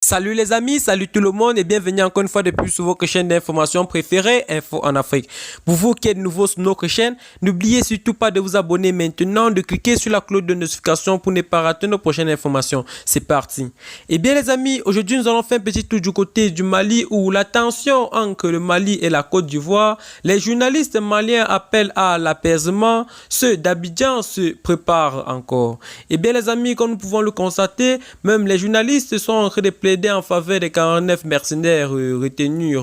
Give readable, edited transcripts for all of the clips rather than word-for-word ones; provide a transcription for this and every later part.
Salut les amis, salut tout le monde et bienvenue encore une fois de plus sur votre chaîne d'information préférée, Info en Afrique. Pour vous qui êtes nouveaux sur notre chaîne, n'oubliez surtout pas de vous abonner maintenant, de cliquer sur la cloche de notification pour ne pas rater nos prochaines informations. C'est parti. Et bien les amis, aujourd'hui nous allons faire un petit tour du côté du Mali où la tension entre le Mali et la Côte d'Ivoire, les journalistes maliens appellent à l'apaisement, ceux d'Abidjan se préparent encore. Et bien les amis, comme nous pouvons le constater, même les journalistes sont en train de plaider en faveur des 49 mercenaires retenus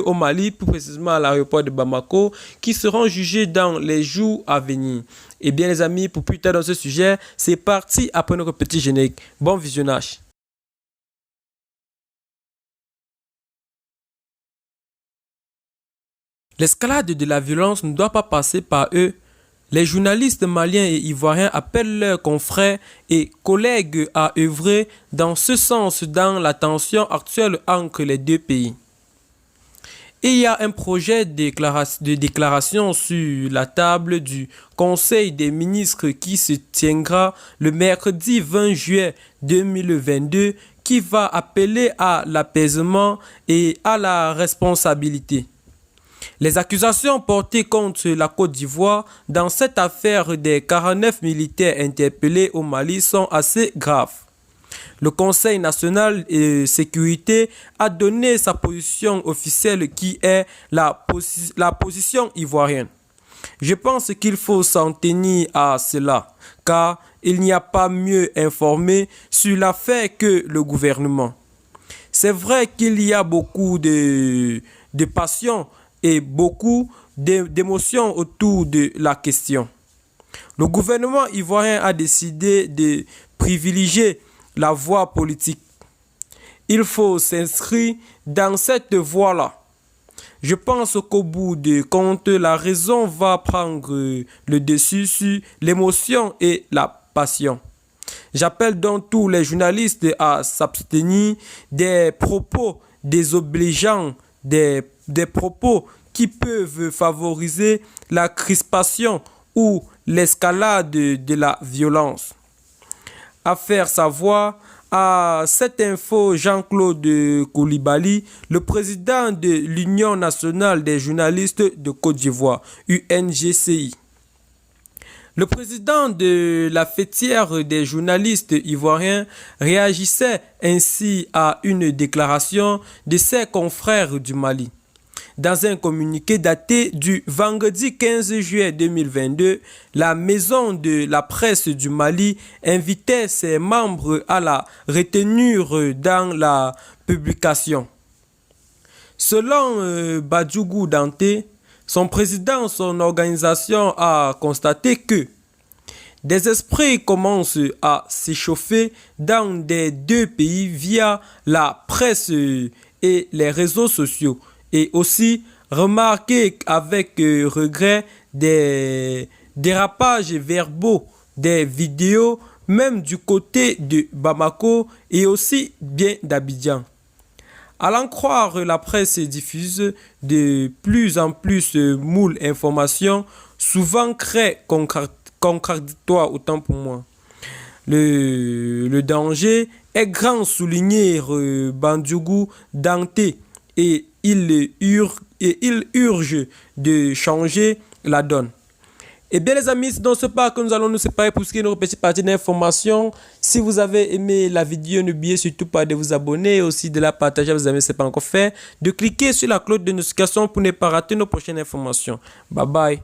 au Mali, plus précisément à l'aéroport de Bamako, qui seront jugés dans les jours à venir. Et bien les amis, pour plus tard dans ce sujet, c'est parti après notre petit générique. Bon visionnage. L'escalade de la violence ne doit pas passer par eux. Les journalistes maliens et ivoiriens appellent leurs confrères et collègues à œuvrer dans ce sens dans la tension actuelle entre les deux pays. Il y a un projet de déclaration sur la table du Conseil des ministres qui se tiendra le mercredi 20 juillet 2022 qui va appeler à l'apaisement et à la responsabilité. Les accusations portées contre la Côte d'Ivoire dans cette affaire des 49 militaires interpellés au Mali sont assez graves. Le Conseil national de sécurité a donné sa position officielle qui est la position ivoirienne. Je pense qu'il faut s'en tenir à cela, car il n'y a pas mieux informé sur l'affaire que le gouvernement. C'est vrai qu'il y a beaucoup de passion et beaucoup d'émotions autour de la question. Le gouvernement ivoirien a décidé de privilégier la voie politique. Il faut s'inscrire dans cette voie-là. Je pense qu'au bout du compte, la raison va prendre le dessus sur l'émotion et la passion. J'appelle donc tous les journalistes à s'abstenir des propos désobligeants, des propos qui peuvent favoriser la crispation ou l'escalade de la violence. À faire savoir à cette info Jean-Claude Coulibaly, le président de l'Union nationale des journalistes de Côte d'Ivoire, UNGCI. Le président de la fêtière des journalistes ivoiriens réagissait ainsi à une déclaration de ses confrères du Mali. Dans un communiqué daté du vendredi 15 juillet 2022, la maison de la presse du Mali invitait ses membres à la retenue dans la publication. Selon Badjougou Dante, son président, son organisation a constaté que des esprits commencent à s'échauffer dans les deux pays via la presse et les réseaux sociaux. Et aussi remarqué avec regret des dérapages verbaux, des vidéos, même du côté de Bamako et aussi bien d'Abidjan. À l'en croire, la presse diffuse de plus en plus moules informations, souvent très contradictoires, autant pour moi. Le danger est grand, souligné Bandjougou Dante, et il urge de changer la donne. Et bien les amis, c'est dans ce pas que nous allons nous séparer pour ce qui est de notre petite partie d'information. Si vous avez aimé la vidéo, n'oubliez surtout pas de vous abonner et aussi de la partager à vos amis si ce n'est pas encore fait. De cliquer sur la cloche de notification pour ne pas rater nos prochaines informations. Bye bye.